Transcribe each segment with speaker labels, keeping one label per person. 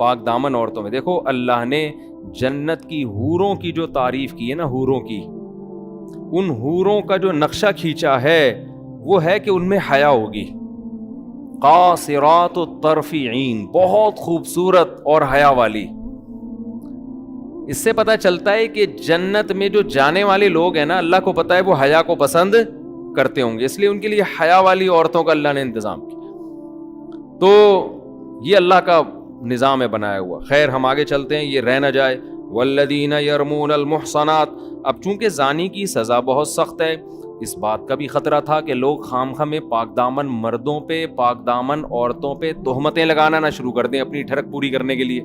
Speaker 1: پاک دامن عورتوں میں. دیکھو اللہ نے جنت کی حوروں کی جو تعریف کی ہے نا, حوروں کی, ان حوروں کا جو نقشہ کھینچا ہے وہ ہے کہ ان میں حیا ہوگی. قاصرات الطرف عین, بہت خوبصورت اور حیا والی. اس سے پتہ چلتا ہے کہ جنت میں جو جانے والے لوگ ہیں نا, اللہ کو پتہ ہے وہ حیا کو پسند کرتے ہوں گے, اس لیے ان کے لیے حیا والی عورتوں کا اللہ نے انتظام کیا. تو یہ اللہ کا نظام ہے بنایا ہوا. خیر ہم آگے چلتے ہیں, یہ رہ نہ جائے. والذین یرمون المحصنات. اب چونکہ زانی کی سزا بہت سخت ہے, اس بات کا بھی خطرہ تھا کہ لوگ خامخواہ میں پاک دامن مردوں پہ, پاک دامن عورتوں پہ تہمتیں لگانا نہ شروع کر دیں اپنی ٹھڑک پوری کرنے کے لیے.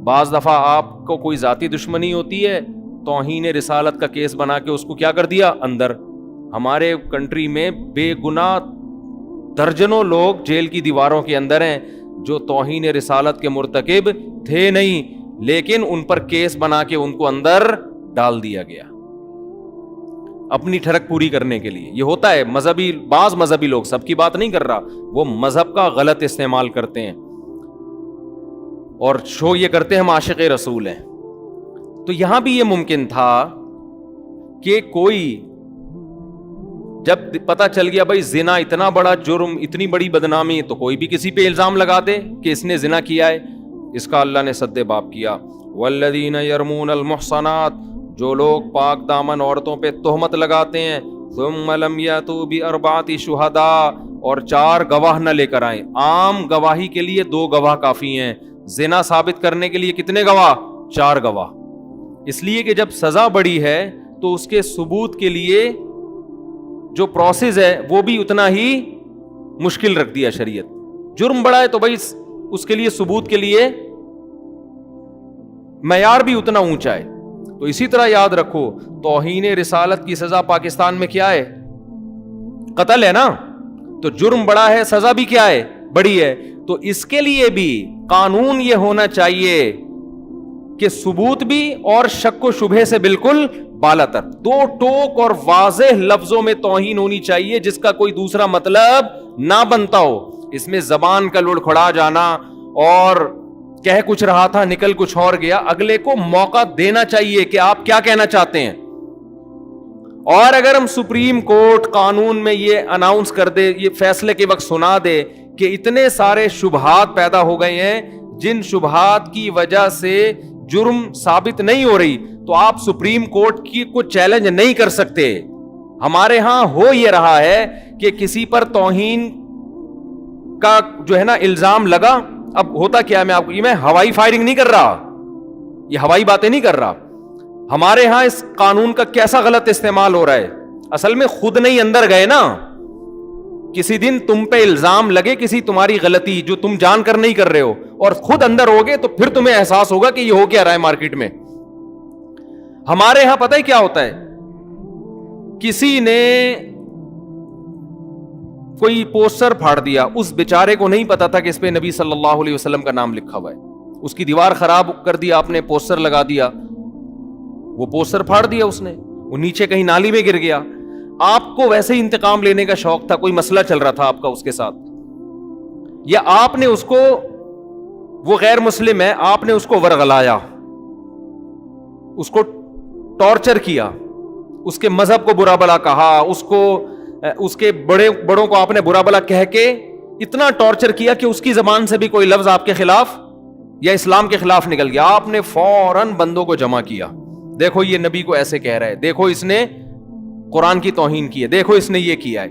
Speaker 1: بعض دفعہ آپ کو کوئی ذاتی دشمنی ہوتی ہے, توہین رسالت کا کیس بنا کے اس کو کیا کر دیا اندر. ہمارے کنٹری میں بے گناہ درجنوں لوگ جیل کی دیواروں کے اندر ہیں جو توہین رسالت کے مرتکب تھے نہیں, لیکن ان پر کیس بنا کے ان کو اندر ڈال دیا گیا اپنی ٹھڑک پوری کرنے کے لیے. یہ ہوتا ہے مذہبی, بعض مذہبی لوگ, سب کی بات نہیں کر رہا, وہ مذہب کا غلط استعمال کرتے ہیں اور شو یہ کرتے ہیں ہم عاشق رسول ہیں. تو یہاں بھی یہ ممکن تھا کہ کوئی جب پتہ چل گیا بھائی زنا اتنا بڑا جرم, اتنی بڑی بدنامی, تو کوئی بھی کسی پہ الزام لگا دے کہ اس نے زنا کیا ہے. اس کا اللہ نے سد باب کیا. والذین یرمون المحصنات, جو لوگ پاک دامن عورتوں پہ تہمت لگاتے ہیں, ثم لم یاتوا باربعۃ شہداء, اور 4 گواہ نہ لے کر آئیں. عام گواہی کے لیے 2 گواہ کافی ہیں, زنا ثابت کرنے کے لیے کتنے گواہ؟ 4 گواہ. اس لیے کہ جب سزا بڑی ہے تو اس کے ثبوت کے لیے جو پروسیس ہے وہ بھی اتنا ہی مشکل رکھ دیا شریعت. جرم بڑا ہے تو بھائی اس کے لیے ثبوت کے لیے معیار بھی اتنا اونچا ہے. تو اسی طرح یاد رکھو, توہین رسالت کی سزا پاکستان میں کیا ہے؟ قتل ہے نا. تو جرم بڑا ہے, سزا بھی کیا ہے؟ بڑی ہے. تو اس کے لیے بھی قانون یہ ہونا چاہیے کہ ثبوت بھی اور شک و شبہ سے بالکل بالا تر, 2 ٹوک اور واضح لفظوں میں توہین ہونی چاہیے جس کا کوئی دوسرا مطلب نہ بنتا ہو. اس میں زبان کا لڑکھڑا جانا اور کہہ کچھ رہا تھا نکل کچھ اور گیا, اگلے کو موقع دینا چاہیے کہ آپ کیا کہنا چاہتے ہیں. اور اگر ہم سپریم کورٹ قانون میں یہ اناؤنس کر دے, یہ فیصلے کے وقت سنا دے کہ اتنے سارے شبہات پیدا ہو گئے ہیں جن شبہات کی وجہ سے جرم ثابت نہیں ہو رہی, تو آپ سپریم کورٹ کی کو چیلنج نہیں کر سکتے. ہمارے ہاں ہو یہ رہا ہے کہ کسی پر توہین کا جو ہے نا الزام لگا. اب ہوتا کیا ہے, میں آپ کو, میں ہوائی فائرنگ نہیں کر رہا, یہ ہوائی باتیں نہیں کر رہا. ہمارے ہاں اس قانون کا کیسا غلط استعمال ہو رہا ہے. اصل میں خود نہیں اندر گئے نا, کسی دن تم پہ الزام لگے کسی تمہاری غلطی جو تم جان کر نہیں کر رہے ہو, اور خود اندر ہوگے تو پھر تمہیں احساس ہوگا کہ یہ ہو کیا رہا ہے مارکیٹ میں. ہمارے ہاں پتہ ہے کیا ہوتا ہے, کسی نے کوئی پوسٹر پھاڑ دیا, اس بیچارے کو نہیں پتا تھا کہ اس پہ نبی صلی اللہ علیہ وسلم کا نام لکھا ہوا ہے, اس کی دیوار خراب کر دیا آپ نے, پوسٹر لگا دیا, وہ پوسٹر پھاڑ دیا اس نے, وہ نیچے کہیں نالی میں گر گیا. آپ کو ویسے ہی انتقام لینے کا شوق تھا, کوئی مسئلہ چل رہا تھا آپ کا اس کے ساتھ, یا آپ نے اس کو, وہ غیر مسلم ہے, آپ نے اس کو ورغلایا, اس کو ٹارچر کیا, اس کے مذہب کو برا بلا کہا, اس کے بڑوں کو آپ نے برا بلا کہہ کے اتنا ٹارچر کیا کہ اس کی زبان سے بھی کوئی لفظ آپ کے خلاف یا اسلام کے خلاف نکل گیا. آپ نے فوراً بندوں کو جمع کیا, دیکھو یہ نبی کو ایسے کہہ رہا ہے, دیکھو اس نے قرآن کی توہین کی ہے, دیکھو اس نے یہ کیا ہے.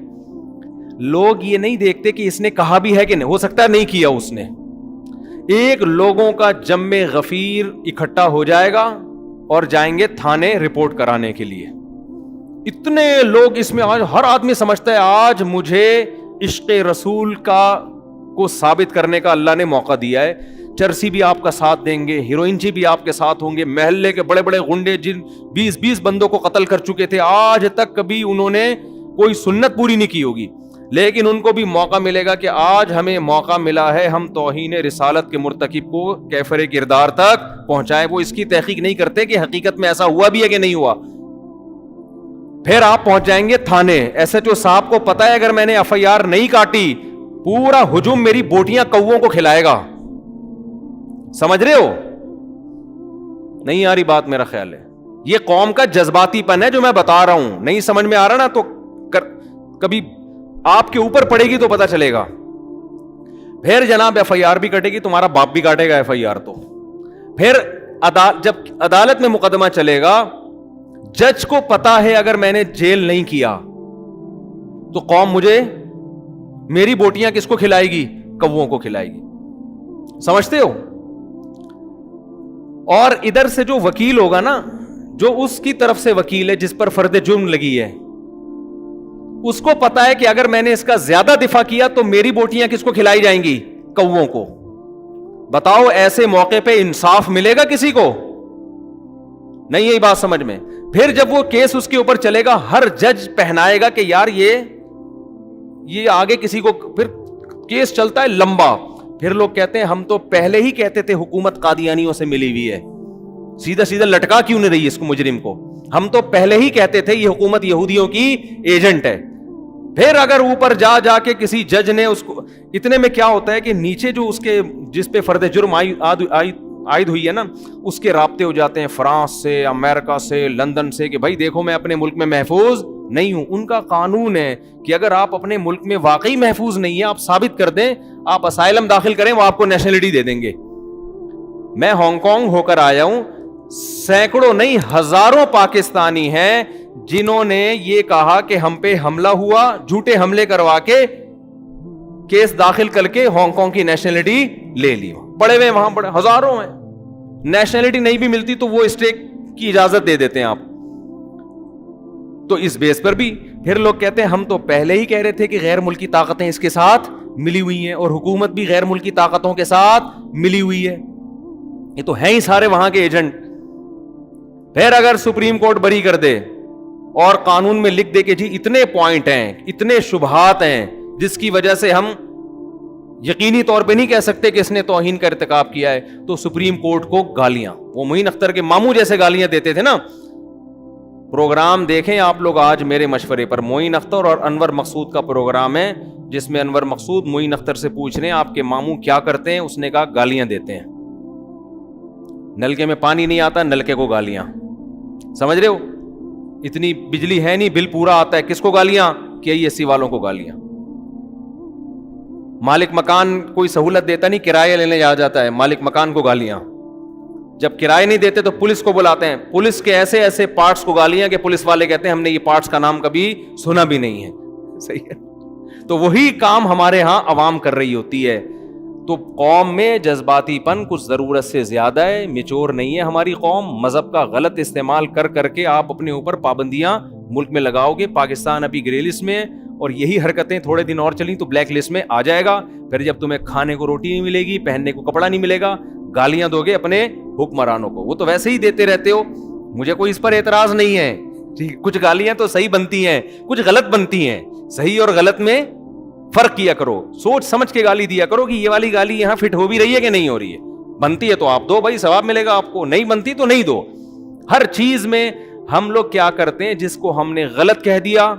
Speaker 1: لوگ یہ نہیں دیکھتے کہ اس نے کہا بھی ہے کہ نہیں, ہو سکتا ہے نہیں کیا اس نے. ایک لوگوں کا جم غفیر اکٹھا ہو جائے گا اور جائیں گے تھانے رپورٹ کرانے کے لیے. اتنے لوگ اس میں, آج ہر آدمی سمجھتا ہے آج مجھے عشق رسول کو ثابت کرنے کا اللہ نے موقع دیا ہے. چرسی بھی آپ کا ساتھ دیں گے, ہیروئن جی بھی آپ کے ساتھ ہوں گے, محلے کے بڑے بڑے گنڈے جن 20 بندوں کو قتل کر چکے تھے, آج تک کبھی انہوں نے کوئی سنت پوری نہیں کی ہوگی, لیکن ان کو بھی موقع ملے گا کہ آج ہمیں موقع ملا ہے ہم توہین رسالت کے مرتکب کو کیفر کردار تک پہنچائیں. وہ اس کی تحقیق نہیں کرتے کہ حقیقت میں ایسا ہوا بھی ہے کہ نہیں ہوا. پھر آپ پہنچ جائیں گے تھانے, ایس ایچ او صاحب کو پتا ہے اگر میں نے FIR نہیں کاٹی پورا ہجوم میری بوٹیاں کووں کو کھلائے گا. سمجھ رہے ہو؟ نہیں آ رہی بات میرا خیال ہے. یہ قوم کا جذباتی پن ہے جو میں بتا رہا ہوں. نہیں سمجھ میں آ رہا نا تو کبھی آپ کے اوپر پڑے گی تو پتا چلے گا. پھر جناب ایف آئی آر بھی کٹے گی, تمہارا باپ بھی کاٹے گا ایف آئی آر. تو پھر جب عدالت میں مقدمہ چلے گا, جج کو پتا ہے اگر میں نے جیل نہیں کیا تو قوم مجھے, میری بوٹیاں کس کو کھلائے گی؟ کووں کو کھلائے گی. سمجھتے ہو؟ اور ادھر سے جو وکیل ہوگا نا, جو اس کی طرف سے وکیل ہے جس پر فرد جرم لگی ہے, اس کو پتا ہے کہ اگر میں نے اس کا زیادہ دفاع کیا تو میری بوٹیاں کس کو کھلائی جائیں گی؟ کووں کو. بتاؤ ایسے موقع پہ انصاف ملے گا کسی کو؟ نہیں. یہی بات سمجھ میں. پھر جب وہ کیس اس کے اوپر چلے گا, ہر جج پہنائے گا کہ یار یہ آگے کسی کو, پھر کیس چلتا ہے لمبا. پھر لوگ کہتے ہیں ہم تو پہلے ہی کہتے تھے حکومت قادیانیوں سے ملی ہوئی ہے, سیدھا سیدھا لٹکا کیوں نہیں رہی اس کو, مجرم کو؟ ہم تو پہلے ہی کہتے تھے یہ حکومت یہودیوں کی ایجنٹ ہے. پھر اگر اوپر جا کے کسی جج نے اس کو, اتنے میں کیا ہوتا ہے کہ نیچے جو اس کے جس پہ فرد جرم عائد ہوئی ہے نا, اس کے رابطے ہو جاتے ہیں فرانس سے, امریکہ سے, لندن سے, کہ بھائی دیکھو میں اپنے ملک میں محفوظ نہیں ہوں. ان کا قانون ہے کہ اگر آپ اپنے ملک میں واقعی محفوظ نہیں ہیں, آپ ثابت کر دیں, آپ اسائلم داخل کریں, وہ آپ کو نیشنلٹی دے دیں گے. میں ہانگ کانگ ہو کر آیا ہوں, سینکڑوں نہیں ہزاروں پاکستانی ہیں جنہوں نے یہ کہا کہ ہم پہ حملہ ہوا, جھوٹے حملے کروا کے کیس داخل کر کے ہانگ کانگ کی نیشنلٹی لے لی. پڑے ہوئے وہاں پڑے ہزاروں ہیں. نیشنلٹی نہیں بھی ملتی تو وہ اسٹے کی اجازت دے دیتے ہیں آپ. تو اس بیس پر بھی پھر لوگ کہتے ہیں ہم تو پہلے ہی کہہ رہے تھے کہ غیر ملکی طاقتیں اس کے ساتھ ملی ہوئی ہیں, اور حکومت بھی غیر ملکی طاقتوں کے ساتھ ملی ہوئی ہے. یہ تو ہیں ہی سارے وہاں کے ایجنٹ. پھر اگر سپریم کورٹ بری کر دے اور قانون میں لکھ دے کہ جی اتنے پوائنٹ ہیں, اتنے شبہات ہیں جس کی وجہ سے ہم یقینی طور پہ نہیں کہہ سکتے کہ اس نے توہین کا ارتکاب کیا ہے, تو سپریم کورٹ کو گالیاں, وہ معین اختر کے ماموں جیسے گالیاں دیتے تھے نا. پروگرام دیکھیں آپ لوگ آج میرے مشورے پر, معین اختر اور انور مقصود کا پروگرام ہے, جس میں انور مقصود معین اختر سے پوچھ رہے ہیں آپ کے ماموں کیا کرتے ہیں. اس نے کہا گالیاں دیتے ہیں. نلکے میں پانی نہیں آتا, نلکے کو گالیاں. سمجھ رہے ہو؟ اتنی بجلی ہے نہیں, بل پورا آتا ہے, کس کو گالیاں؟ KISC والوں کو گالیاں. مالک مکان کوئی سہولت دیتا نہیں, کرایہ لینے آ جاتا ہے, مالک مکان کو گالیاں. جب کرایہ نہیں دیتے تو پولیس کو بلاتے ہیں, پولیس کے ایسے ایسے پارٹس کو گالیاں کہ پولیس والے کہتے ہیں ہم نے یہ پارٹس کا نام کبھی سنا بھی نہیں ہے. صحیح ہے. تو وہی کام ہمارے ہاں عوام کر رہی ہوتی ہے. تو قوم میں جذباتی پن کچھ ضرورت سے زیادہ ہے, میچور نہیں ہے ہماری قوم. مذہب کا غلط استعمال کر کے آپ اپنے اوپر پابندیاں ملک میں لگاؤ گے. پاکستان ابھی گرے لسٹ میں, اور یہی حرکتیں تھوڑے دن اور چلیں تو بلیک لسٹ میں آ جائے گا. پھر جب تمہیں کھانے کو روٹی نہیں ملے گی, پہننے کو کپڑا نہیں ملے گا, گالیاں دو گے اپنے حکمرانوں کو. وہ تو ویسے ہی دیتے رہتے ہو, مجھے کوئی اس پر اعتراض نہیں ہے. کچھ گالیاں تو صحیح بنتی ہیں, کچھ غلط بنتی ہیں. صحیح اور غلط میں فرق کیا کرو, سوچ سمجھ کے گالی دیا کرو کہ یہ والی گالی یہاں فٹ ہو بھی رہی ہے کہ نہیں ہو رہی ہے. بنتی ہے تو آپ دو بھائی, ثواب ملے گا آپ کو. نہیں بنتی تو نہیں دو. ہر چیز میں ہم لوگ کیا کرتے ہیں, جس کو ہم نے غلط کہہ دیا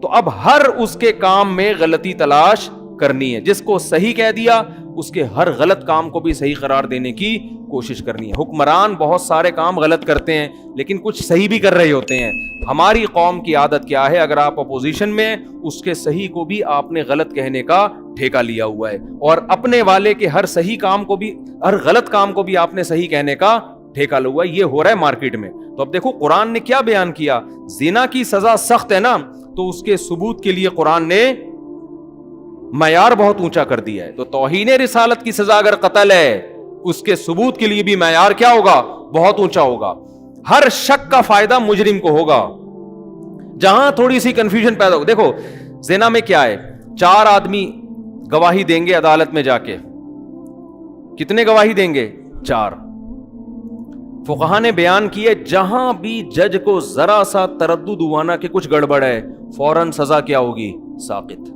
Speaker 1: تو اب ہر اس کے کام میں غلطی تلاش کرنی ہے. جس کو صحیح کہہ دیا اس کے ہر غلط کام کو بھی صحیح قرار دینے کی کوشش کرنی ہے. حکمران بہت سارے کام غلط کرتے ہیں لیکن کچھ صحیح بھی کر رہے ہوتے ہیں. ہماری قوم کی عادت کیا ہے, اگر آپ اپوزیشن میں, اس کے صحیح کو بھی آپ نے غلط کہنے کا ٹھیکہ لیا ہوا ہے, اور اپنے والے کے ہر صحیح کام کو بھی, ہر غلط کام کو بھی آپ نے صحیح کہنے کا ٹھیکہ لیا ہوا ہے. یہ ہو رہا ہے مارکیٹ میں. تو اب دیکھو قرآن نے کیا بیان کیا, زنا کی سزا سخت ہے نا, تو اس کے ثبوت کے لیے قرآن نے معیار بہت اونچا کر دیا ہے. تو توہین رسالت کی سزا اگر قتل ہے, اس کے ثبوت کے لیے بھی معیار کیا ہوگا, بہت اونچا ہوگا. ہر شک کا فائدہ مجرم کو ہوگا. جہاں تھوڑی سی کنفیوژن پیدا ہو, دیکھو زنا میں کیا ہے, 4 آدمی گواہی دیں گے عدالت میں جا کے. کتنے گواہی دیں گے؟ 4. فقہا نے بیان کیے جہاں بھی جج کو ذرا سا تردد ہوا نا کہ کچھ گڑبڑ ہے, فوراً سزا کیا ہوگی, ساقط.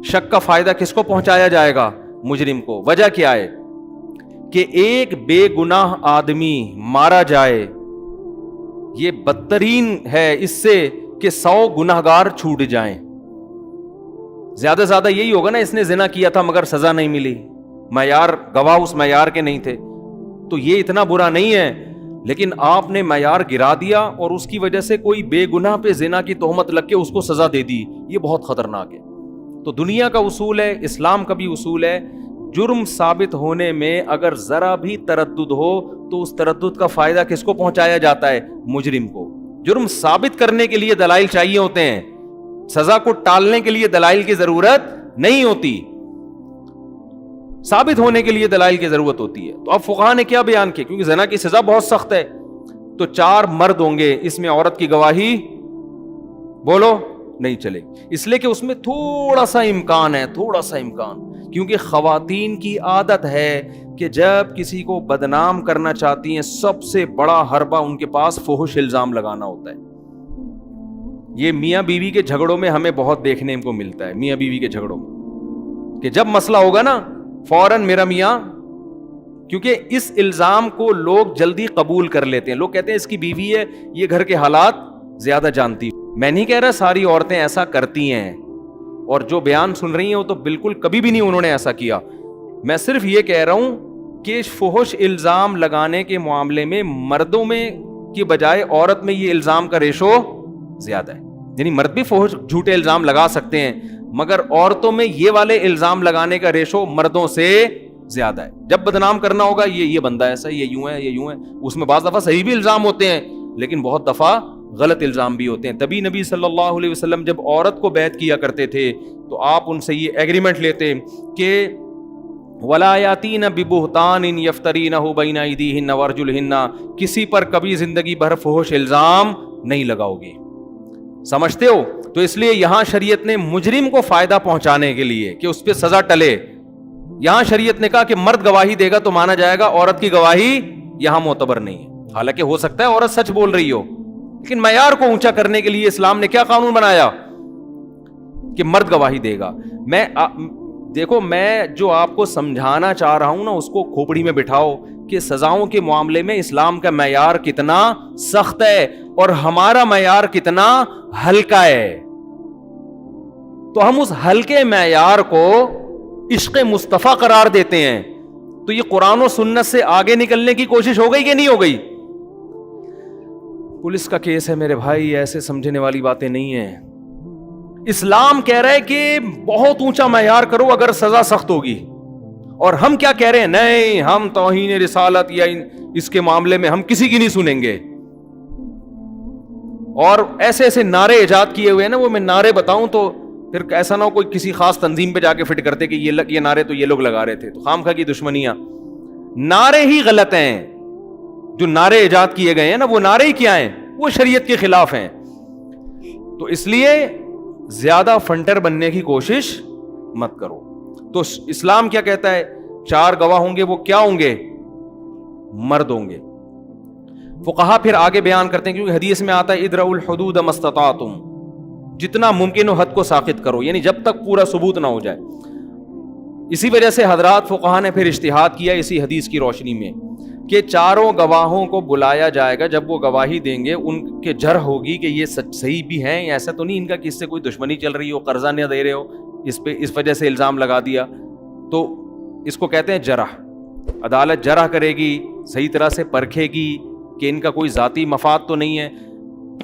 Speaker 1: شک کا فائدہ کس کو پہنچایا جائے گا؟ مجرم کو. وجہ کیا ہے کہ ایک بے گناہ آدمی مارا جائے, یہ بدترین ہے اس سے کہ 100 گناہگار چھوٹ جائیں. زیادہ سے زیادہ یہی ہوگا نا, اس نے زنا کیا تھا مگر سزا نہیں ملی, معیار گواہ اس معیار کے نہیں تھے. تو یہ اتنا برا نہیں ہے, لیکن آپ نے معیار گرا دیا اور اس کی وجہ سے کوئی بے گناہ پہ زنا کی تہمت لگ کے اس کو سزا دے دی. یہ بہت خطرناک ہے. تو دنیا کا اصول ہے, اسلام کا بھی اصول ہے, جرم ثابت ہونے میں اگر ذرا بھی تردد ہو تو اس تردد کا فائدہ کس کو پہنچایا جاتا ہے؟ مجرم کو. جرم ثابت کرنے کے لیے دلائل چاہیے ہوتے ہیں, سزا کو ٹالنے کے لیے دلائل کی ضرورت نہیں ہوتی, ثابت ہونے کے لیے دلائل کی ضرورت ہوتی ہے. تو اب فقہا نے کیا بیان کیا, کیونکہ زنا کی سزا بہت سخت ہے, تو 4 مرد ہوں گے, اس میں عورت کی گواہی بولو نہیں چلے, اس لیے کہ اس میں تھوڑا سا امکان ہے, تھوڑا سا امکان, کیونکہ خواتین کی عادت ہے کہ جب کسی کو بدنام کرنا چاہتی ہیں سب سے بڑا حربہ ان کے پاس فحش الزام لگانا ہوتا ہے. یہ میاں بیوی کے جھگڑوں میں ہمیں بہت دیکھنے کو ملتا ہے, میاں بیوی کے جھگڑوں میں, کہ جب مسئلہ ہوگا نا فوراً میرا میاں, کیونکہ اس الزام کو لوگ جلدی قبول کر لیتے ہیں. لوگ کہتے ہیں اس کی بیوی ہے, یہ گھر کے حالات زیادہ جانتی. میں نہیں کہہ رہا ساری عورتیں ایسا کرتی ہیں, اور جو بیان سن رہی ہیں وہ تو بالکل کبھی بھی نہیں انہوں نے ایسا کیا. میں صرف یہ کہہ رہا ہوں کہ فحش الزام لگانے کے معاملے میں مردوں میں کی بجائے عورت میں یہ الزام کا ریشو زیادہ ہے. یعنی مرد بھی فحش جھوٹے الزام لگا سکتے ہیں, مگر عورتوں میں یہ والے الزام لگانے کا ریشو مردوں سے زیادہ ہے. جب بدنام کرنا ہوگا یہ بندہ ایسا, یہ یوں ہے, یہ یوں ہے, اس میں بعض دفعہ صحیح بھی الزام ہوتے ہیں لیکن بہت دفعہ غلط الزام بھی ہوتے ہیں. تبھی نبی صلی اللہ علیہ وسلم جب عورت کو بیعت کیا کرتے تھے تو آپ ان سے یہ ایگریمنٹ لیتے کہ وَلَا يَأْتِينَ بِبُهْتَانٍ يَفْتَرِينَهُ بَيْنَ أَيْدِيهِنَّ وَأَرْجُلِهِنَّ, کسی پر کبھی زندگی بھر فحش الزام نہیں لگاؤ گے. سمجھتے ہو؟ تو اس لیے یہاں شریعت نے مجرم کو فائدہ پہنچانے کے لیے کہ اس پہ سزا ٹلے, یہاں شریعت نے کہا کہ مرد گواہی دے گا تو مانا جائے گا, عورت کی گواہی یہاں معتبر نہیں ہے. حالانکہ ہو سکتا ہے عورت سچ بول رہی ہو, لیکن معیار کو اونچا کرنے کے لیے اسلام نے کیا قانون بنایا کہ مرد گواہی دے گا. دیکھو میں جو آپ کو سمجھانا چاہ رہا ہوں نا, اس کو کھوپڑی میں بٹھاؤ کہ سزاؤں کے معاملے میں اسلام کا معیار کتنا سخت ہے اور ہمارا معیار کتنا ہلکا ہے. تو ہم اس ہلکے معیار کو عشق مصطفیٰ قرار دیتے ہیں. تو یہ قرآن و سنت سے آگے نکلنے کی کوشش ہو گئی کہ نہیں ہو گئی؟ پولیس کا کیس ہے میرے بھائی, ایسے سمجھنے والی باتیں نہیں ہیں. اسلام کہہ رہا ہے کہ بہت اونچا معیار کرو اگر سزا سخت ہوگی, اور ہم کیا کہہ رہے ہیں, نہیں ہم توہین رسالت یا اس کے معاملے میں ہم کسی کی نہیں سنیں گے. اور ایسے ایسے نعرے ایجاد کیے ہوئے ہیں نا, وہ میں نعرے بتاؤں تو پھر ایسا نہ ہو کوئی کسی خاص تنظیم پہ جا کے فٹ کرتے کہ یہ نعرے تو یہ لوگ لگا رہے تھے, تو خامخواہ کی دشمنیاں. نعرے ہی غلط ہیں, جو نعرے ایجاد کیے گئے ہیں نا وہ نعرے ہی کیا ہیں, وہ شریعت کے خلاف ہیں. تو اس لیے زیادہ فنٹر بننے کی کوشش مت کرو. تو اسلام کیا کہتا ہے, 4 گواہ ہوں گے, وہ کیا ہوں گے؟ مرد ہوں گے. فقہا پھر آگے بیان کرتے ہیں, کیونکہ حدیث میں آتا ہے ادرؤوا الحدود ما استطعتم, جتنا ممکن ہو حد کو ساقط کرو, یعنی جب تک پورا ثبوت نہ ہو جائے. اسی وجہ سے حضرات فقہا نے پھر اجتہاد کیا اسی حدیث کی روشنی میں کہ 4 گواہوں کو بلایا جائے گا. جب وہ گواہی دیں گے ان کے جرح ہوگی کہ یہ صحیح بھی ہیں, ایسا تو نہیں ان کا کہ اس سے کوئی دشمنی چل رہی ہو, قرضہ نہ دے رہے ہو, اس وجہ سے الزام لگا دیا. تو اس کو کہتے ہیں جرح. عدالت جرح کرے گی, صحیح طرح سے پرکھے گی کہ ان کا کوئی ذاتی مفاد تو نہیں ہے.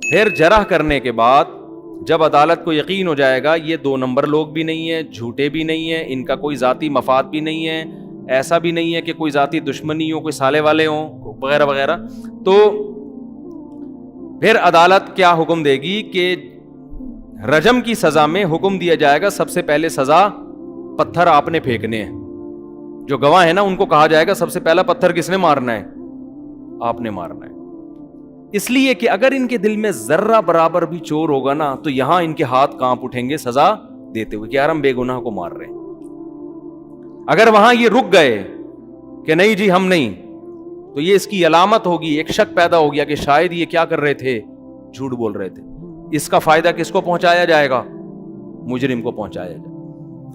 Speaker 1: پھر جرح کرنے کے بعد جب عدالت کو یقین ہو جائے گا یہ 2 نمبر لوگ بھی نہیں ہیں, جھوٹے بھی نہیں ہیں, ان کا کوئی ذاتی مفاد بھی نہیں ہے, ایسا بھی نہیں ہے کہ کوئی ذاتی دشمنی ہو, کوئی سالے والے ہوں وغیرہ وغیرہ, تو پھر عدالت کیا حکم دے گی کہ رجم کی سزا میں حکم دیا جائے گا سب سے پہلے سزا پتھر آپ نے پھینکنے ہیں. جو گواہ ہے نا ان کو کہا جائے گا سب سے پہلا پتھر کس نے مارنا ہے؟ آپ نے مارنا ہے. اس لیے کہ اگر ان کے دل میں ذرہ برابر بھی چور ہوگا نا تو یہاں ان کے ہاتھ کانپ اٹھیں گے سزا دیتے ہوئے کہ یار ہم بے گناہ کو مار رہے ہیں. اگر وہاں یہ رک گئے کہ نہیں جی ہم نہیں, تو یہ اس کی علامت ہوگی, ایک شک پیدا ہو گیا کہ شاید یہ کیا کر رہے تھے, جھوٹ بول رہے تھے. اس کا فائدہ کس کو پہنچایا جائے گا؟ مجرم کو پہنچایا جائے گا.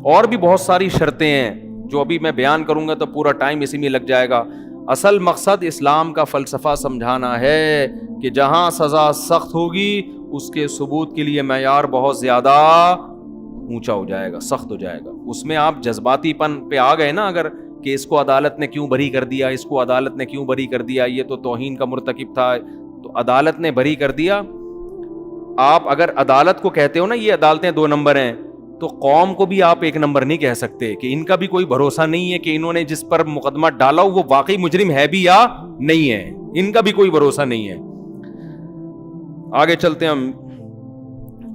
Speaker 1: اور بھی بہت ساری شرطیں ہیں جو ابھی میں بیان کروں گا تو پورا ٹائم اسی میں لگ جائے گا. اصل مقصد اسلام کا فلسفہ سمجھانا ہے کہ جہاں سزا سخت ہوگی اس کے ثبوت کے لیے معیار بہت زیادہ اونچا ہو جائے گا, سخت ہو جائے گا. اس میں آپ جذباتی پن پہ آ گئے نا, اگر کہ اس کو عدالت نے کیوں بری کر دیا, اس کو عدالت نے کیوں بری کر دیا, یہ تو توہین کا مرتکب تھا, تو عدالت نے بری کر دیا. آپ اگر عدالت کو کہتے ہو نا یہ عدالتیں 2 نمبر ہیں, تو قوم کو بھی آپ 1 نمبر نہیں کہہ سکتے کہ ان کا بھی کوئی بھروسہ نہیں ہے کہ انہوں نے جس پر مقدمہ ڈالا وہ واقعی مجرم ہے بھی یا نہیں ہے, ان کا بھی کوئی بھروسہ نہیں ہے. آگے چلتے ہیں ہم.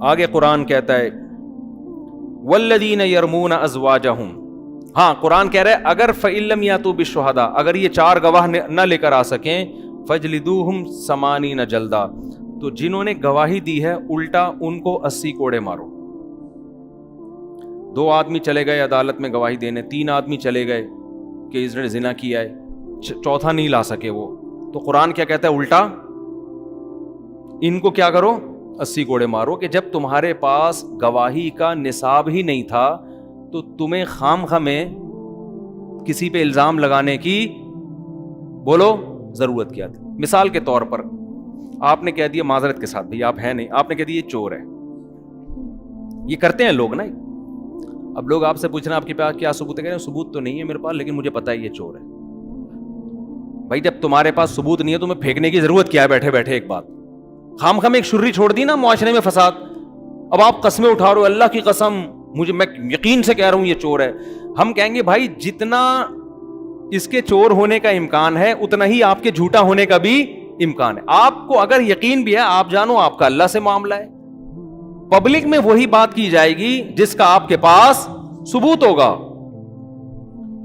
Speaker 1: آگے قرآن کہتا ہے والذین یرمون ازواجہم. ہاں قرآن کہہ رہا ہے اگر فإن لم یاتوا بالشہداء, اگر یہ 4 گواہ نہ لے کر آ سکیں, فجلدوہم 80 جلدہ, تو جنہوں نے گواہی دی ہے الٹا ان کو 80 کوڑے مارو. 2 آدمی چلے گئے عدالت میں گواہی دینے, 3 آدمی چلے گئے کہ اس نے زنا کیا ہے, 4تھا نہیں لا سکے وہ, تو قرآن کیا کہتا ہے الٹا ان کو کیا کرو 80 کوڑے مارو. کہ جب تمہارے پاس گواہی کا نصاب ہی نہیں تھا تو تمہیں خام میں کسی پہ الزام لگانے کی بولو ضرورت کیا تھی. مثال کے طور پر آپ نے کہہ دیا معذرت کے ساتھ, بھائی آپ ہیں نہیں, آپ نے کہہ دیا یہ چور ہے. یہ کرتے ہیں لوگ نا. اب لوگ آپ سے پوچھنا آپ کے پاس کیا ثبوت ہے, کہہ رہے ہیں ثبوت تو نہیں ہے میرے پاس لیکن مجھے پتا ہے یہ چور ہے. بھائی جب تمہارے پاس ثبوت نہیں ہے تمہیں پھینکنے کی ضرورت کیا ہے بیٹھے بیٹھے ایک بات. خام ایک شرری چھوڑ دی نا معاشرے میں فساد. اب آپ قسمیں اٹھا رہے ہو, اللہ کی قسم مجھے, میں یقین سے کہہ رہا ہوں یہ چور ہے. ہم کہیں گے بھائی جتنا اس کے چور ہونے کا امکان ہے اتنا ہی آپ کے جھوٹا ہونے کا بھی امکان ہے. آپ کو اگر یقین بھی ہے آپ جانو آپ کا اللہ سے معاملہ ہے. پبلک میں وہی بات کی جائے گی جس کا آپ کے پاس ثبوت ہوگا,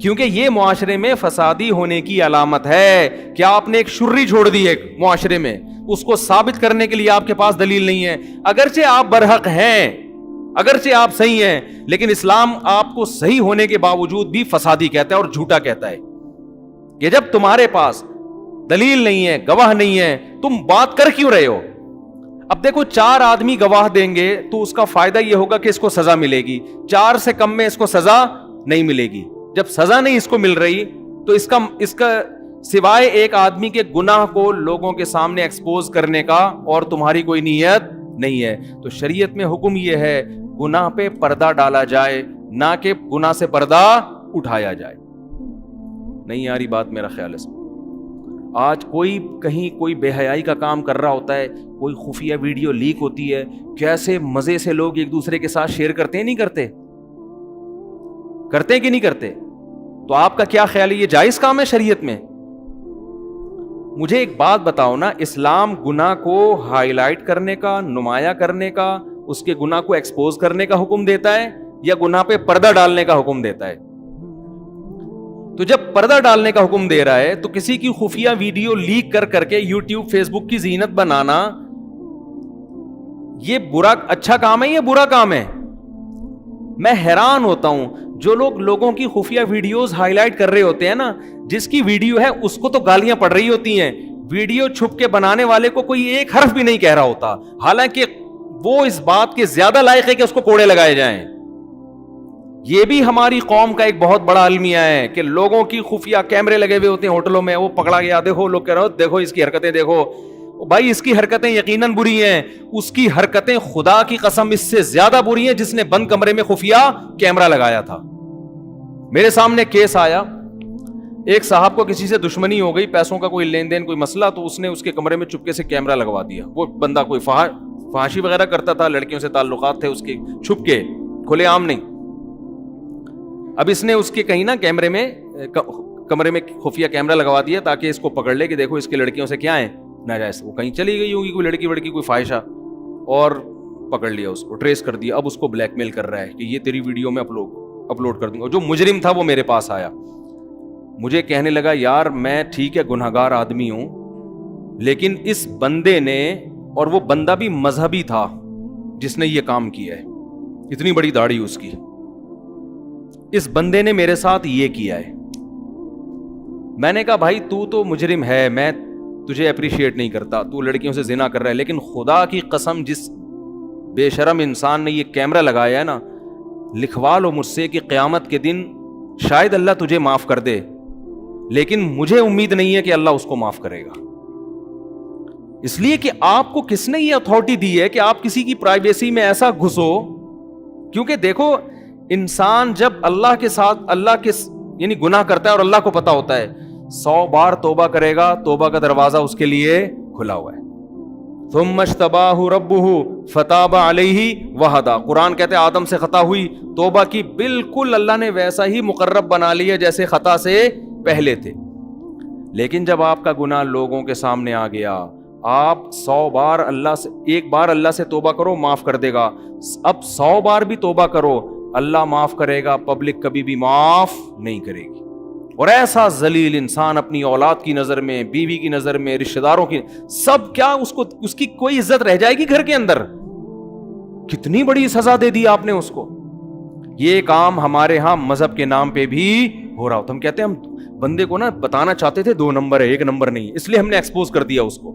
Speaker 1: کیونکہ یہ معاشرے میں فسادی ہونے کی علامت ہے کہ آپ نے ایک شرری چھوڑ دی ہے معاشرے میں, اس کو ثابت کرنے کے لیے آپ کے پاس دلیل نہیں ہے. اگرچہ آپ برحق ہیں, اگرچہ آپ صحیح ہیں, لیکن اسلام آپ کو صحیح ہونے کے باوجود بھی فسادی کہتا ہے اور جھوٹا کہتا ہے کہ جب تمہارے پاس دلیل نہیں ہے, گواہ نہیں ہے, تم بات کر کیوں رہے ہو. اب دیکھو 4 آدمی گواہ دیں گے تو اس کا فائدہ یہ ہوگا کہ اس کو سزا ملے گی, 4 سے کم میں اس کو سزا نہیں ملے گی. جب سزا نہیں اس کو مل رہی تو اس کا سوائے ایک آدمی کے گناہ کو لوگوں کے سامنے ایکسپوز کرنے کا اور تمہاری کوئی نیت نہیں ہے. تو شریعت میں حکم یہ ہے گناہ پہ پردہ ڈالا جائے, نہ کہ گناہ سے پردہ اٹھایا جائے. نہیں آ رہی بات میرا خیال ہے. آج کہیں کوئی بے حیائی کا کام کر رہا ہوتا ہے, کوئی خفیہ ویڈیو لیک ہوتی ہے, کیسے مزے سے لوگ ایک دوسرے کے ساتھ شیئر کرتے ہیں, نہیں کرتے کہ نہیں کرتے. تو آپ کا کیا خیال ہے یہ جائز کام ہے شریعت میں؟ مجھے ایک بات بتاؤ نا, اسلام گناہ کو ہائی لائٹ کرنے کا, نمایاں کرنے کا, اس کے گناہ کو ایکسپوز کرنے کا حکم دیتا ہے یا گناہ پہ پردہ ڈالنے کا حکم دیتا ہے؟ تو جب پردہ ڈالنے کا حکم دے رہا ہے تو کسی کی خفیہ ویڈیو لیک کر کے یوٹیوب فیس بک کی زینت بنانا یہ اچھا کام ہے یا برا کام ہے؟ میں حیران ہوتا ہوں جو لوگوں کی خفیہ ویڈیوز ہائی لائٹ کر رہے ہوتے ہیں نا, جس کی ویڈیو ہے اس کو تو گالیاں پڑ رہی ہوتی ہیں, ویڈیو چھپ کے بنانے والے کو کوئی ایک حرف بھی نہیں کہہ رہا ہوتا, حالانکہ وہ اس بات کے زیادہ لائق ہے کہ اس کو کوڑے لگائے جائیں. یہ بھی ہماری قوم کا ایک بہت بڑا المیہ ہے کہ لوگوں کی خفیہ کیمرے لگے ہوئے ہوتے ہیں ہوٹلوں میں, وہ پکڑا گیا دیکھو, لوگ کہہ رہے ہو دیکھو اس کی حرکتیں دیکھو. بھائی اس کی حرکتیں یقیناً بری ہیں, اس کی حرکتیں خدا کی قسم اس سے زیادہ بری ہیں جس نے بند کمرے میں خفیہ کیمرہ لگایا تھا. میرے سامنے کیس آیا, ایک صاحب کو کسی سے دشمنی ہو گئی, پیسوں کا کوئی لین دین, کوئی مسئلہ, تو اس نے اس کے کمرے میں چپکے سے کیمرہ لگوا دیا. وہ بندہ کوئی فحاشی وغیرہ کرتا تھا, لڑکیوں سے تعلقات تھے اس کے, چھپ کے, کھلے عام نہیں. اب اس نے اس کے کہیں نا کمرے میں خفیہ کیمرہ لگوا دیا تاکہ اس کو پکڑ لے کہ دیکھو اس کے لڑکیوں سے کیا ہے ناجائز. وہ کہیں چلی گئی ہوگی کوئی لڑکی وڑکی, کوئی فاحشہ, اور پکڑ لیا اس کو, ٹریس کر دیا. اب اس کو بلیک میل کر رہا ہے کہ یہ تیری ویڈیو میں اپلوڈ کر دوں گا. جو مجرم تھا وہ میرے پاس آیا, مجھے کہنے لگا یار میں ٹھیک ہے گنہگار آدمی ہوں, لیکن اس بندے نے, اور وہ بندہ بھی مذہبی تھا جس نے یہ کام کیا ہے, اتنی بڑی داڑھی اس کی, اس بندے نے میرے ساتھ یہ کیا ہے. میں نے کہا بھائی تو مجرم ہے, میں تجھے اپریشیٹ نہیں کرتا, تو لڑکیوں سے زنا کر رہا ہے, لیکن خدا کی قسم جس بے شرم انسان نے یہ کیمرہ لگایا ہے نا, لکھوا لو مجھ سے کہ قیامت کے دن شاید اللہ تجھے معاف کر دے, لیکن مجھے امید نہیں ہے کہ اللہ اس کو معاف کرے گا. اس لیے کہ آپ کو کس نے یہ اتھارٹی دی ہے کہ آپ کسی کی پرائیویسی میں ایسا گھسو؟ کیونکہ دیکھو انسان جب اللہ کے ساتھ, اللہ کے یعنی گناہ کرتا ہے اور اللہ کو پتا ہوتا ہے, 100 بار توبہ کرے گا, توبہ کا دروازہ اس کے لیے کھلا ہوا ہے. ثم اجتباہ ربہ فتاب علیہ وہدا, قرآن کہتے ہیں آدم سے خطا ہوئی, توبہ کی, بالکل اللہ نے ویسا ہی مقرب بنا لیا جیسے خطا سے پہلے تھے. لیکن جب آپ کا گناہ لوگوں کے سامنے آ گیا, آپ 100 بار اللہ سے, ایک بار اللہ سے توبہ کرو معاف کر دے گا, اب 100 بار بھی توبہ کرو اللہ معاف کرے گا, پبلک کبھی بھی معاف نہیں کرے گی. اور ایسا ذلیل انسان اپنی اولاد کی نظر میں, بیوی کی نظر میں, رشتہ داروں کی, سب کیا اس کی کوئی عزت رہ جائے گی گھر کے اندر؟ کتنی بڑی سزا دے دی آپ نے اس کو. یہ کام ہمارے ہاں مذہب کے نام پہ بھی ہو رہا ہوتا. ہم کہتے ہیں, ہم بندے کو نا بتانا چاہتے تھے 2 نمبر ہے 1 نمبر نہیں, اس لیے ہم نے ایکسپوز کر دیا اس کو.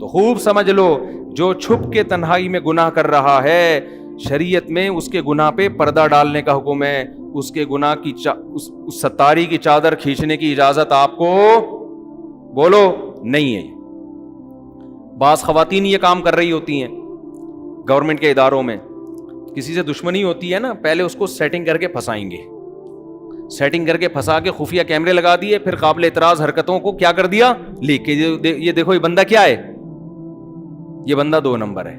Speaker 1: تو خوب سمجھ لو, جو چھپ کے تنہائی میں گناہ کر رہا ہے, شریعت میں اس کے گناہ پہ پردہ ڈالنے کا حکم ہے, اس کے گناہ کی اس ستاری کی چادر کھینچنے کی اجازت آپ کو بولو نہیں ہے. بعض خواتین یہ کام کر رہی ہوتی ہیں گورنمنٹ کے اداروں میں, کسی سے دشمنی ہوتی ہے نا, پہلے اس کو سیٹنگ کر کے پھنسائیں گے, سیٹنگ کر کے پھنسا کے خفیہ کیمرے لگا دیے, پھر قابل اعتراض حرکتوں کو کیا کر دیا, لیک کے, یہ دیکھو یہ بندہ کیا ہے, یہ بندہ 2 نمبر ہے.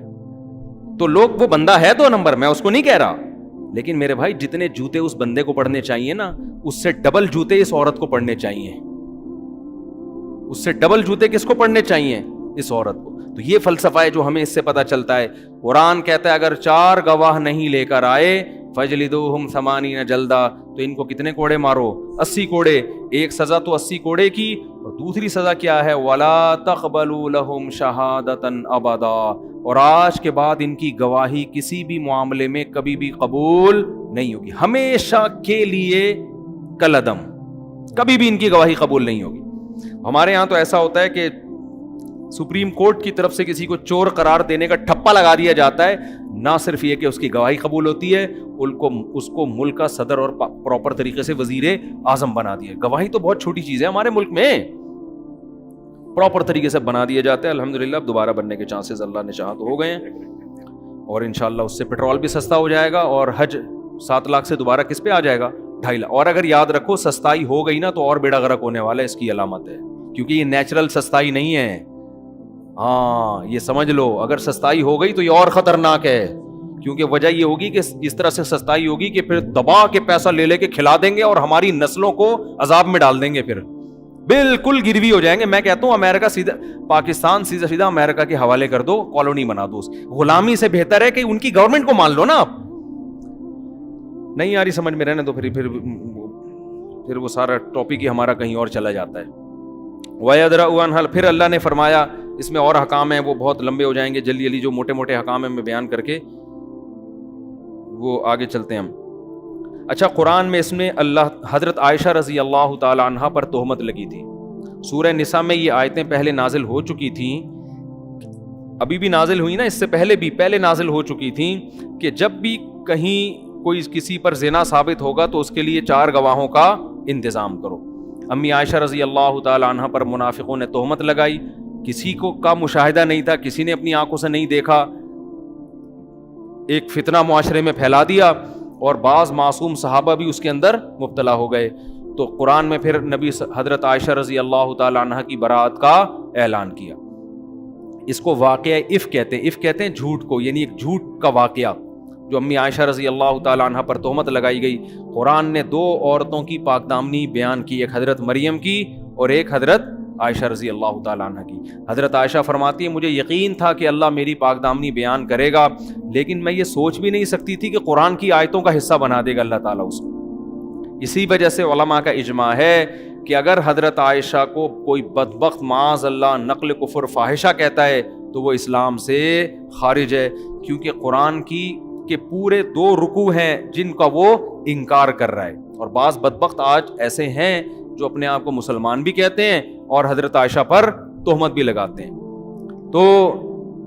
Speaker 1: تو لوگ, وہ بندہ ہے 2 نمبر, میں اس کو نہیں کہہ رہا, لیکن میرے بھائی جتنے جوتے اس بندے کو پڑھنے چاہیے نا, اس سے ڈبل جوتے اس عورت کو پڑھنے چاہیے, اس سے ڈبل جوتے کس کو پڑھنے چاہیے, اس عورت کو. تو یہ فلسفہ ہے جو ہمیں اس سے پتا چلتا ہے. قرآن کہتا ہے اگر 4 گواہ نہیں لے کر آئے فجلدوہم 80 جلدہ, تو ان کو کتنے کوڑے مارو, 80 کوڑے. ایک سزا تو 80 کوڑے کی, اور دوسری سزا کیا ہے, ولا تقبلوا لہم شہادۃ ابدا, اور آج کے بعد ان کی گواہی کسی بھی معاملے میں کبھی بھی قبول نہیں ہوگی, ہمیشہ کے لیے کالعدم, کبھی بھی ان کی گواہی قبول نہیں ہوگی. ہمارے ہاں تو ایسا ہوتا ہے کہ سپریم کورٹ کی طرف سے کسی کو چور قرار دینے کا ٹھپا لگا دیا جاتا ہے, نہ صرف یہ کہ اس کی گواہی قبول ہوتی ہے, اس کو ملک کا صدر اور پراپر طریقے سے وزیر اعظم بنا دیا. گواہی تو بہت چھوٹی چیز ہے ہمارے ملک میں, پراپر طریقے سے بنا دیا جاتا ہے. الحمدللہ اب دوبارہ بننے کے چانسز اللہ نے چاہا تو ہو گئے ہیں, اور انشاءاللہ اس سے پیٹرول بھی سستا ہو جائے گا, اور حج 7 لاکھ سے دوبارہ کس پہ آ جائے گا, 2.5 لاکھ. اور اگر یاد رکھو سستائی ہو گئی نا تو اور بیڑا غرق ہونے والا ہے, اس کی علامت ہے, کیونکہ یہ نیچرل سستائی نہیں ہے. ہاں یہ سمجھ لو, اگر سستائی ہو گئی تو یہ اور خطرناک ہے, کیونکہ وجہ یہ ہوگی کہ اس طرح سے سستائی ہوگی کہ پھر دبا کے پیسہ لے کے کھلا دیں گے اور ہماری نسلوں کو عذاب میں ڈال دیں گے, پھر بالکل گروی ہو جائیں گے. میں کہتا ہوں امریکہ سیدھا, پاکستان سیدھا امریکہ کے حوالے کر دو, کالونی بنا دو. غلامی سے بہتر ہے کہ ان کی گورنمنٹ کو مان لو نا. آپ نہیں آ رہی سمجھ میں, رہنے تو پھر وہ سارا ٹاپک ہی ہمارا کہیں اور چلا جاتا ہے. وَيَدْرَأُ عَنْهَا, پھر اللہ نے فرمایا اس میں اور حکام ہیں, وہ بہت لمبے ہو جائیں گے, جلدی جو موٹے موٹے حکام ہیں میں بیان کر کے وہ آگے چلتے ہیں ہم. اچھا, قرآن میں اس میں حضرت عائشہ رضی اللہ تعالی عنہا پر تہمت لگی تھی. سورہ نساء میں یہ آیتیں پہلے نازل ہو چکی تھیں, ابھی بھی نازل ہوئی نا, اس سے پہلے نازل ہو چکی تھیں کہ جب بھی کہیں کوئی کسی پر زنا ثابت ہوگا تو اس کے لیے 4 گواہوں کا انتظام کرو. امی عائشہ رضی اللہ تعالی عنہا پر منافقوں نے تہمت لگائی, کسی کو کا مشاہدہ نہیں تھا, کسی نے اپنی آنکھوں سے نہیں دیکھا, ایک فتنہ معاشرے میں پھیلا دیا, اور بعض معصوم صحابہ بھی اس کے اندر مبتلا ہو گئے. تو قرآن میں پھر نبی حضرت عائشہ رضی اللہ تعالی عنہ کی برات کا اعلان کیا. اس کو واقعہ افک کہتے ہیں جھوٹ کو, یعنی ایک جھوٹ کا واقعہ جو امی عائشہ رضی اللہ تعالی عنہ پر تہمت لگائی گئی. قرآن نے 2 عورتوں کی پاک دامنی بیان کی, ایک حضرت مریم کی اور ایک حضرت عائشہ رضی اللہ تعالی عنہ کی. حضرت عائشہ فرماتی ہے مجھے یقین تھا کہ اللہ میری پاک دامنی بیان کرے گا, لیکن میں یہ سوچ بھی نہیں سکتی تھی کہ قرآن کی آیتوں کا حصہ بنا دے گا اللہ تعالیٰ اس کو. اسی وجہ سے علماء کا اجماع ہے کہ اگر حضرت عائشہ کو کوئی بدبخت معاذ اللہ نقل کفر فاحشہ کہتا ہے تو وہ اسلام سے خارج ہے, کیونکہ قرآن کی کہ پورے 2 رکوع ہیں جن کا وہ انکار کر رہا ہے. اور بعض بدبخت آج ایسے ہیں جو اپنے آپ کو مسلمان بھی کہتے ہیں اور حضرت عائشہ پر تہمت بھی لگاتے ہیں. تو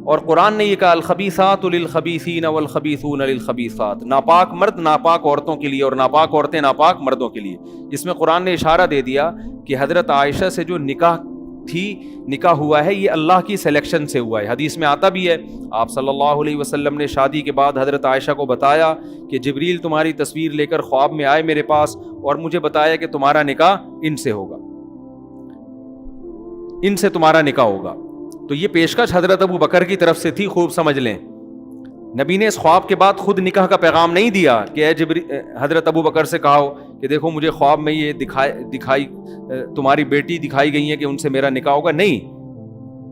Speaker 1: اور قرآن نے یہ کہا الخبیثات للخبیثین والخبیثون للخبیثات, ناپاک مرد ناپاک عورتوں کے لیے اور ناپاک عورتیں ناپاک مردوں کے لیے. اس میں قرآن نے اشارہ دے دیا کہ حضرت عائشہ سے جو نکاح تھی نکاح ہوا ہے یہ اللہ کی سلیکشن سے ہوا ہے. حدیث میں آتا بھی ہے, آپ صلی اللہ علیہ وسلم نے شادی کے بعد حضرت عائشہ کو بتایا کہ جبریل تمہاری تصویر لے کر خواب میں آئے میرے پاس اور مجھے بتایا کہ تمہارا نکاح ان سے ہوگا, ان سے تمہارا نکاح ہوگا. تو یہ پیشکش حضرت ابو بکر کی طرف سے تھی, خوب سمجھ لیں. نبی نے اس خواب کے بعد خود نکاح کا پیغام نہیں دیا کہ اے حضرت ابو بکر سے کہا ہو کہ دیکھو مجھے خواب میں یہ دکھائی تمہاری بیٹی دکھائی گئی ہے کہ ان سے میرا نکاح ہوگا. نہیں,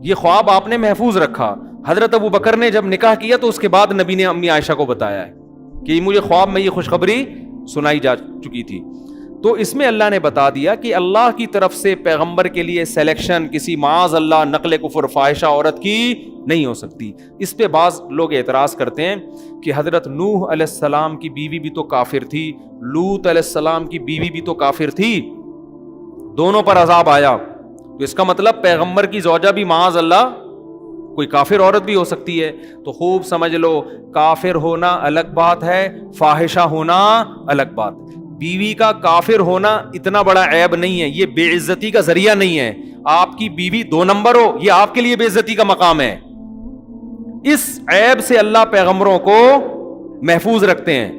Speaker 1: یہ خواب آپ نے محفوظ رکھا. حضرت ابو بکر نے جب نکاح کیا تو اس کے بعد نبی نے امی عائشہ کو بتایا ہے کہ مجھے خواب میں یہ خوشخبری سنائی جا چکی تھی. تو اس میں اللہ نے بتا دیا کہ اللہ کی طرف سے پیغمبر کے لیے سلیکشن کسی معاذ اللہ نقل کفر فاحشہ عورت کی نہیں ہو سکتی. اس پہ بعض لوگ اعتراض کرتے ہیں کہ حضرت نوح علیہ السلام کی بیوی بھی تو کافر تھی, لوط علیہ السلام کی بیوی بھی تو کافر تھی, دونوں پر عذاب آیا, تو اس کا مطلب پیغمبر کی زوجہ بھی معاذ اللہ کوئی کافر عورت بھی ہو سکتی ہے. تو خوب سمجھ لو, کافر ہونا الگ بات ہے, فاحشہ ہونا الگ بات. بیوی کا کافر ہونا اتنا بڑا عیب نہیں ہے, یہ بے عزتی کا ذریعہ نہیں ہے. آپ کی بیوی 2 نمبر ہو, یہ آپ کے لیے بے عزتی کا مقام ہے. اس عیب سے اللہ پیغمبروں کو محفوظ رکھتے ہیں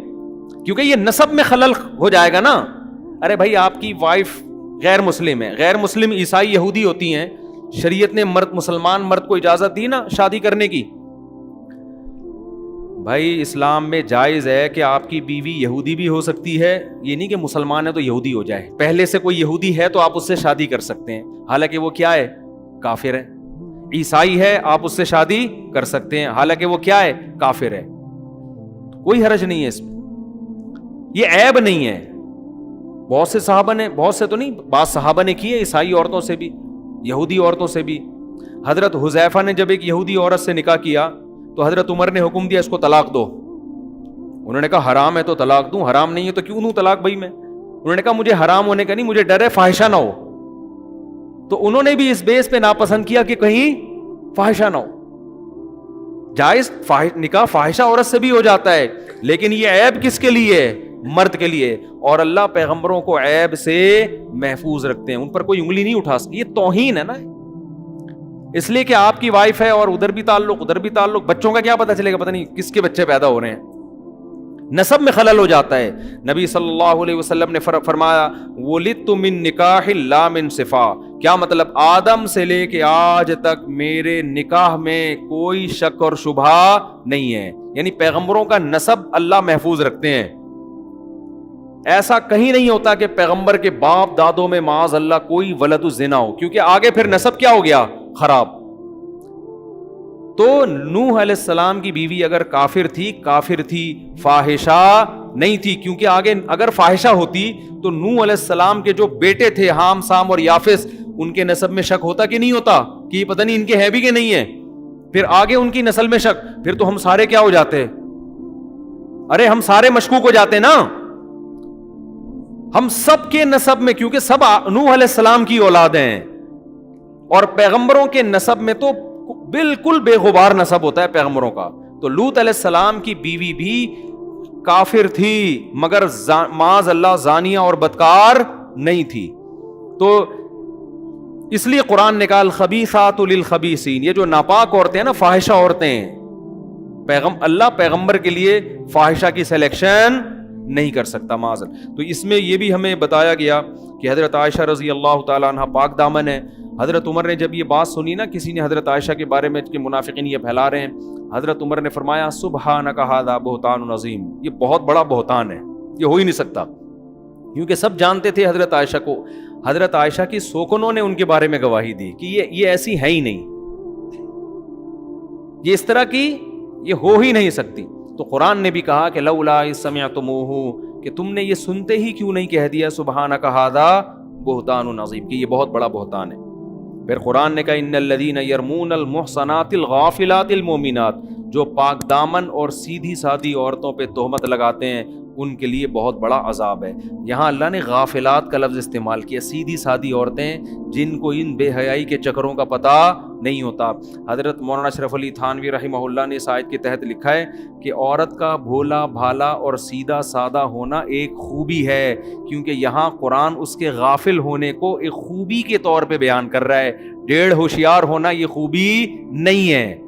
Speaker 1: کیونکہ یہ نسب میں خلل ہو جائے گا نا. ارے بھائی آپ کی وائف غیر مسلم ہے, غیر مسلم عیسائی یہودی ہوتی ہیں, شریعت نے مسلمان مرد کو اجازت دی نا شادی کرنے کی. بھائی اسلام میں جائز ہے کہ آپ کی بیوی یہودی بھی ہو سکتی ہے, یہ نہیں کہ مسلمان ہے تو یہودی ہو جائے. پہلے سے کوئی یہودی ہے تو آپ اس سے شادی کر سکتے ہیں, حالانکہ وہ کیا ہے, کافر ہے. عیسائی ہے, آپ اس سے شادی کر سکتے ہیں, حالانکہ وہ کیا ہے, کافر ہے. کوئی حرج نہیں ہے اس میں, یہ عیب نہیں ہے. بہت سے صحابہ نے, بہت سے تو نہیں, بعض صحابہ نے کی ہے عیسائی عورتوں سے بھی, یہودی عورتوں سے بھی. حضرت حذیفہ نے جب ایک یہودی عورت سے نکاح کیا تو حضرت عمر نے حکم دیا اس کو طلاق دو. انہوں نے کہا حرام ہے تو طلاق دوں, حرام نہیں ہے تو کیوں دوں طلاق بھائی میں. انہوں نے کہا مجھے حرام ہونے کا نہیں, مجھے ڈر ہے فاحشہ نہ ہو. تو انہوں نے بھی اس بیس پہ ناپسند کیا کہ کہیں فاحشہ نہ ہو. جائز نکاح فاحشہ عورت سے بھی ہو جاتا ہے, لیکن یہ عیب کس کے لیے ہے, مرد کے لیے. اور اللہ پیغمبروں کو عیب سے محفوظ رکھتے ہیں, ان پر کوئی انگلی نہیں اٹھا سکتی. یہ توہین ہے نا, اس لیے کہ آپ کی وائف ہے اور ادھر بھی تعلق ادھر بھی تعلق, بچوں کا کیا پتا چلے گا, پتہ نہیں کس کے بچے پیدا ہو رہے ہیں, نسب میں خلل ہو جاتا ہے. نبی صلی اللہ علیہ وسلم نے فرمایا ولدت من نکاح لا من صفا, کیا مطلب, آدم سے لے کے آج تک میرے نکاح میں کوئی شک اور شبہ نہیں ہے. یعنی پیغمبروں کا نسب اللہ محفوظ رکھتے ہیں. ایسا کہیں نہیں ہوتا کہ پیغمبر کے باپ دادوں میں معاذ اللہ کوئی ولد الزنا ہو, کیونکہ آگے پھر نسب کیا ہو گیا, خراب. تو نوح علیہ السلام کی بیوی اگر کافر تھی, فاحشہ نہیں تھی, کیونکہ آگے اگر فاحشہ ہوتی تو نوح علیہ السلام کے جو بیٹے تھے حام, سام اور یافس, ان کے نسب میں شک ہوتا کہ نہیں ہوتا, کہ یہ پتہ نہیں ان کے ہے بھی کہ نہیں ہے. پھر آگے ان کی نسل میں شک, پھر تو ہم سارے کیا ہو جاتے, ارے ہم سارے مشکوک ہو جاتے نا. ہم سب کے نسب میں, کیونکہ سب نوح علیہ السلام کی اولاد ہیں, اور پیغمبروں کے نسب میں تو بالکل بے غبار نسب ہوتا ہے پیغمبروں کا. تو لوط علیہ السلام کی بیوی بھی کافر تھی, مگر معاذ اللہ زانیہ اور بدکار نہیں تھی. تو اس لیے قرآن نے کہا الخبیثات للخبیثین, یہ جو ناپاک عورتیں ہیں نا, فاحشہ عورتیں, اللہ پیغمبر کے لیے فاحشہ کی سلیکشن نہیں کر سکتا معاذ. تو اس میں یہ بھی ہمیں بتایا گیا کہ حضرت عائشہ رضی اللہ تعالیٰ عنہ پاک دامن ہے. حضرت عمر نے جب یہ بات سنی نا, کسی نے حضرت عائشہ کے بارے میں کہ منافقین یہ پھیلا رہے ہیں, حضرت عمر نے فرمایا سبحانک ھذا بہتان عظیم, یہ بہت بڑا بہتان ہے, یہ ہو ہی نہیں سکتا. کیونکہ سب جانتے تھے حضرت عائشہ کو, حضرت عائشہ کی سوکنوں نے ان کے بارے میں گواہی دی کہ یہ ایسی ہے ہی نہیں, یہ اس طرح کی یہ ہو ہی نہیں سکتی. تو قرآن نے بھی کہا کہ لولا اذ سمعتموہ, کہ تم نے یہ سنتے ہی کیوں نہیں کہہ دیا سبحانک ھذا بہتان عظیم, کہ یہ بہت بڑا بہتان ہے. پھر قرآن نے کہا ان الذین یرمون المحصنات الغافلات المؤمنات, جو پاک دامن اور سیدھی سادھی عورتوں پہ تہمت لگاتے ہیں, ان کے لیے بہت بڑا عذاب ہے. یہاں اللہ نے غافلات کا لفظ استعمال کیا, سیدھی سادی عورتیں جن کو ان بے حیائی کے چکروں کا پتہ نہیں ہوتا. حضرت مولانا اشرف علی تھانوی رحمہ اللہ نے اس آیت کے تحت لکھا ہے کہ عورت کا بھولا بھالا اور سیدھا سادہ ہونا ایک خوبی ہے, کیونکہ یہاں قرآن اس کے غافل ہونے کو ایک خوبی کے طور پہ بیان کر رہا ہے. ڈیڑھ ہوشیار ہونا یہ خوبی نہیں ہے.